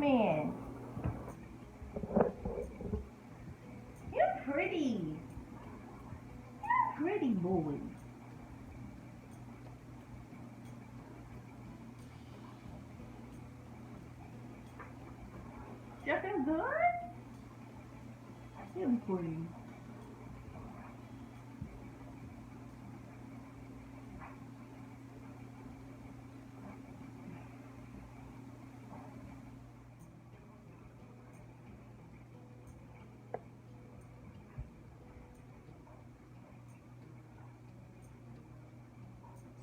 in. You're pretty. You're pretty boy. You feel good? Feel pretty.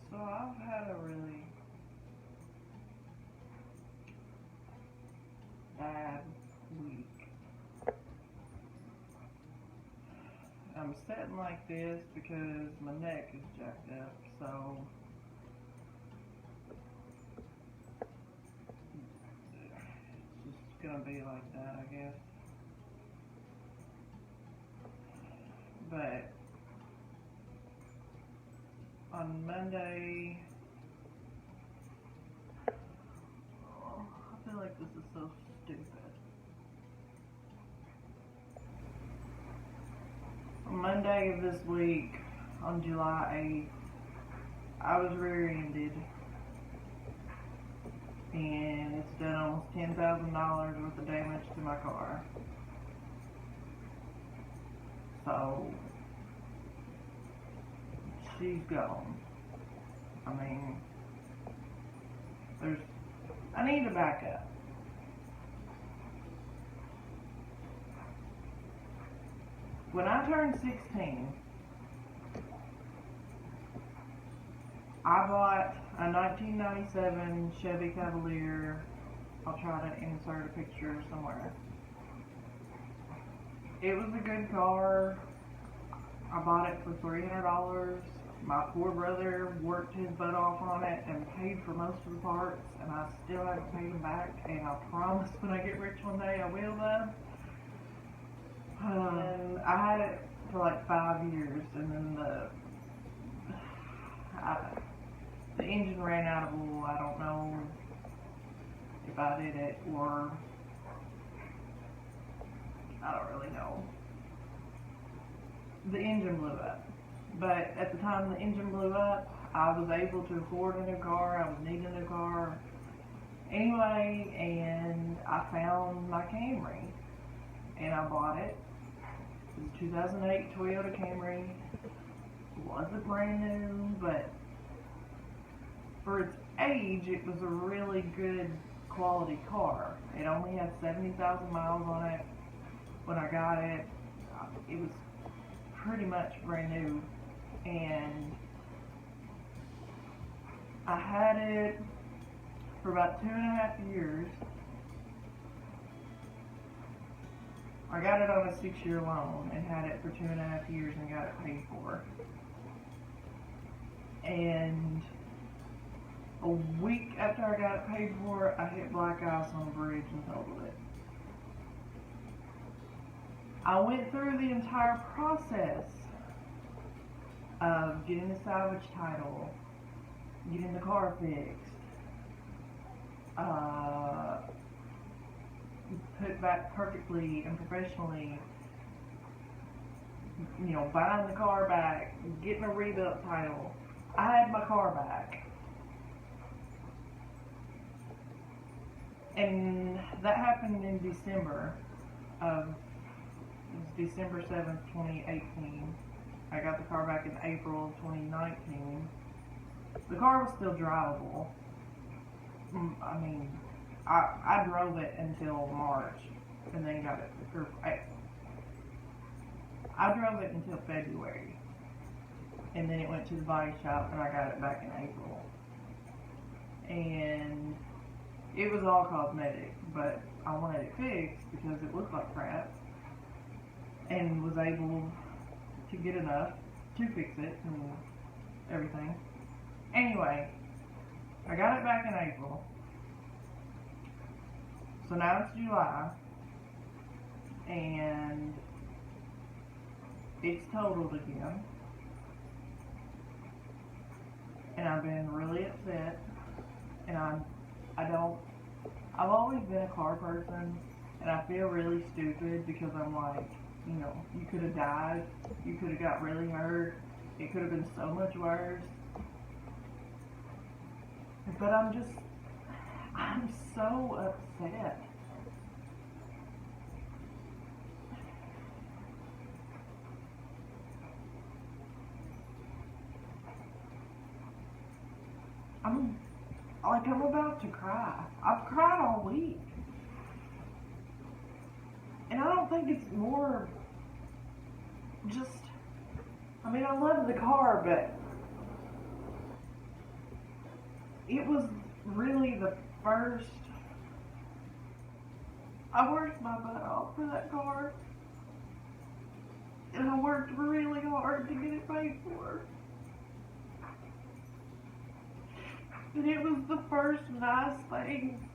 So I've had a really bad week. I'm sitting like this because my neck is jacked up, so it's just gonna be like that, I guess. But on Monday, I feel like this is so stupid. On Monday of this week, on July 8th, I was rear-ended, and it's done almost $10,000 worth of damage to my car. So she's gone. I mean, I need to back up. When I turned 16, I bought a 1997 Chevy Cavalier. I'll try to insert a picture somewhere. It was a good car. I bought it for $300. My poor brother worked his butt off on it and paid for most of the parts, and I still haven't paid him back, and I promise when I get rich one day I will though. And I had it for like 5 years, and then the engine ran out of oil. I don't know if I did it or I don't really know. The engine blew up. But at the time the engine blew up, I was able to afford a new car. I was needing a new car anyway, and I found my Camry, and I bought it. It was a 2008 Toyota Camry. It wasn't brand new, but for its age, it was a really good quality car. It only had 70,000 miles on it when I got it. It was pretty much brand new, and I had it for about 2.5 years. I got it on a 6-year loan and had it for 2.5 years and got it paid for. And a week after I got it paid for, I hit black ice on a bridge and totaled it. I went through the entire process of getting the salvage title, getting the car fixed, put back perfectly and professionally, buying the car back, getting a rebuilt title. I had my car back. And that happened in December of, it was December 7th, 2018. I got the car back in April of 2019. The car was still drivable. I mean, I drove it until March and then got it, I drove it until February. And then it went to the body shop and I got it back in April. And it was all cosmetic, but I wanted it fixed because it looked like crap, and was able to get enough to fix it and everything. Anyway, I got it back in April. So now it's July, and it's totaled again. And I've been really upset, and I I've always been a car person, and I feel really stupid because I'm like, you know, you could have died, you could have got really hurt, it could have been so much worse. But I'm so upset. I'm about to cry. I've cried all week. And I don't think it's more just, I mean, I love the car, but it was really the first, I worked my butt off for that car. And I worked really hard to get it paid for. And it was the first nice thing.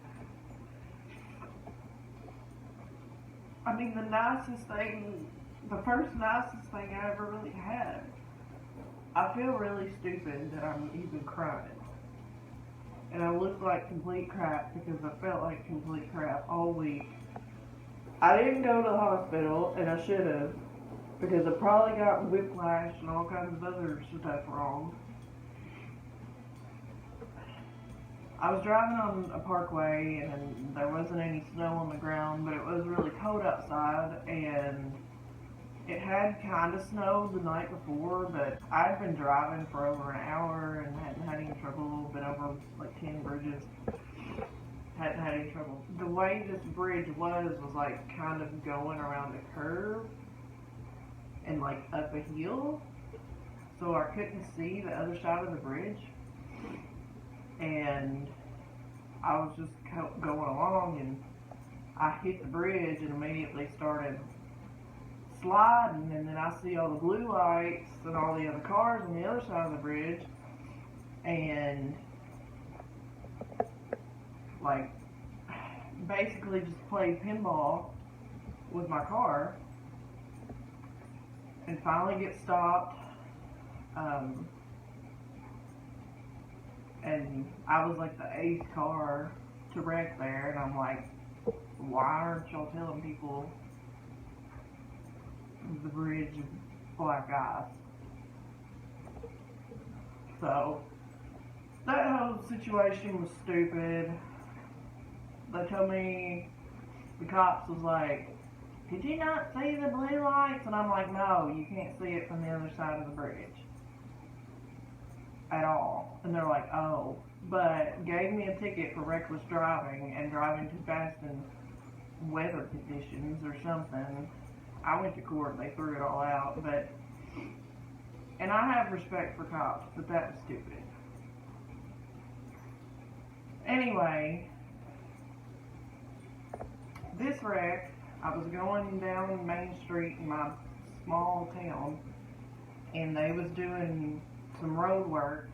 I mean, the first nicest thing I ever really had. I feel really stupid that I'm even crying. And I look like complete crap because I felt like complete crap all week. I didn't go to the hospital, and I should have, because I probably got whiplash and all kinds of other stuff wrong. I was driving on a parkway and there wasn't any snow on the ground, but it was really cold outside, and it had kind of snowed the night before, but I'd been driving for over an hour and hadn't had any trouble, been over like 10 bridges, hadn't had any trouble. The way this bridge was like kind of going around a curve and like up a hill, so I couldn't see the other side of the bridge. And I was just going along, and I hit the bridge and immediately started sliding, and then I see all the blue lights and all the other cars on the other side of the bridge, and like basically just played pinball with my car, and finally get stopped. And I was like the 8th car to wreck there, and I'm like, why aren't y'all telling people the bridge is black ice? So, that whole situation was stupid. They told me, the cops was like, did you not see the blue lights? And I'm like, no, you can't see it from the other side of the bridge at all. And they're like, oh, but gave me a ticket for reckless driving and driving too fast in weather conditions or something. I went to court, they threw it all out, but, and I have respect for cops, but that was stupid. Anyway, this wreck, I was going down Main Street in my small town, and they was doing some road work,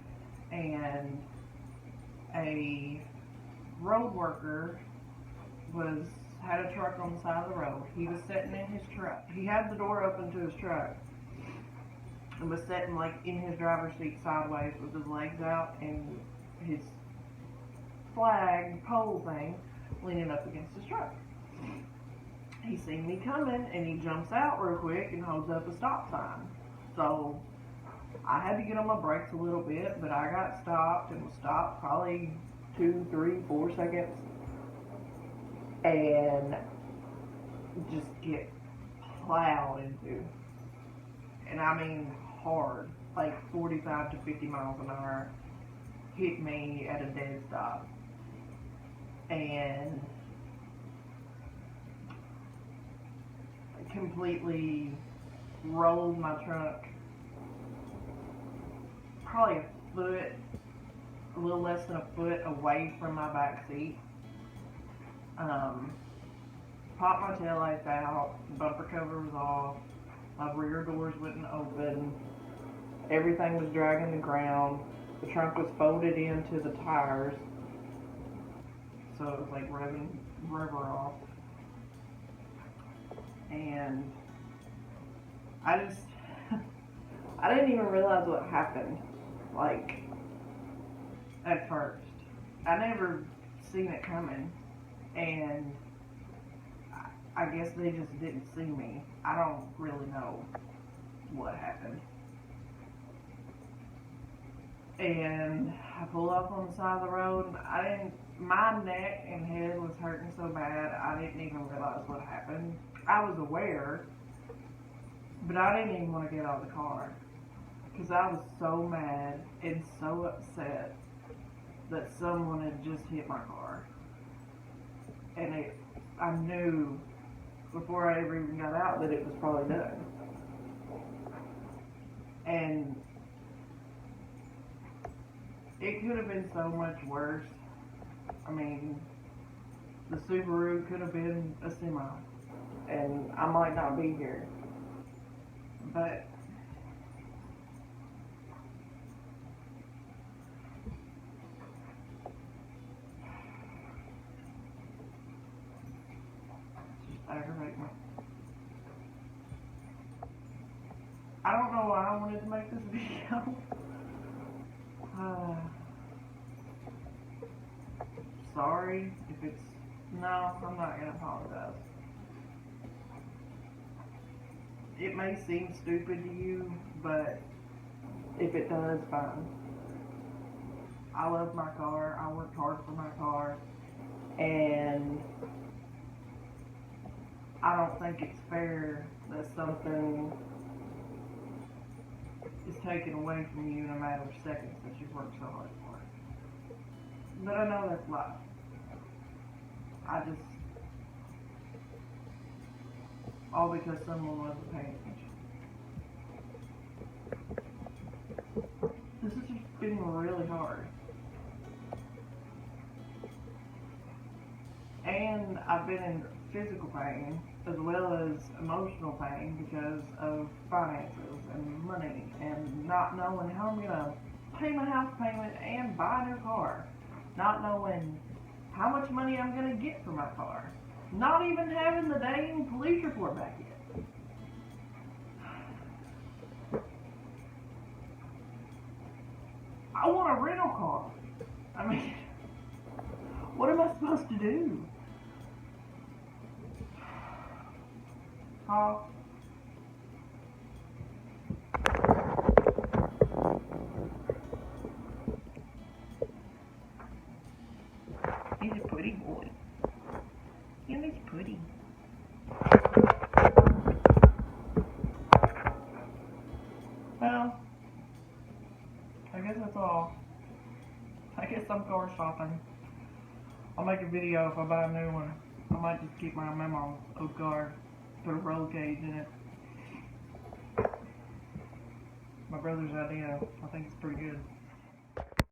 and a road worker had a truck on the side of the road. He was sitting in his truck. He had the door open to his truck and was sitting like in his driver's seat sideways with his legs out and his flag pole thing leaning up against his truck. He seen me coming, and he jumps out real quick and holds up a stop sign. So I had to get on my brakes a little bit, but I got stopped and was stopped probably 2, 3, 4 seconds, and just get plowed into. And I mean hard, like 45 to 50 miles an hour, hit me at a dead stop. And completely rolled my truck probably a little less than a foot away from my back seat. Popped my taillights out, bumper cover was off, my rear doors wouldn't open, everything was dragging the ground, the trunk was folded into the tires, so it was like revving rubber off. And I didn't even realize what happened, like, at first. I never seen it coming. and I guess they just didn't see me. I don't really know what happened. And I pull up on the side of the road, and my neck and head was hurting so bad, I didn't even realize what happened. I was aware, but I didn't even want to get out of the car, because I was so mad and so upset that someone had just hit my car. And I knew before I ever even got out that it was probably done. And it could have been so much worse. I mean, the Subaru could have been a semi, and I might not be here. But it's just aggravating me. I don't know why I wanted to make this video. Sorry if it's... No, I'm not going to apologize. It may seem stupid to you, but if it does, fine. I love my car. I worked hard for my car. And I don't think it's fair that something is taken away from you in a matter of seconds that you've worked so hard for. But I know that's life. All because someone wasn't paying attention. This has just been really hard. And I've been in physical pain as well as emotional pain because of finances and money and not knowing how I'm going to pay my house payment and buy a new car. Not knowing how much money I'm going to get for my car. Not even having the dang police report back yet. I want a rental car. I mean, what am I supposed to do? Huh? He's a pretty boy. He's pretty. Well, I guess that's all. I guess I'm car shopping. I'll make a video if I buy a new one. I might just keep my memo old car, put a roll cage in it. My brother's idea. I think it's pretty good.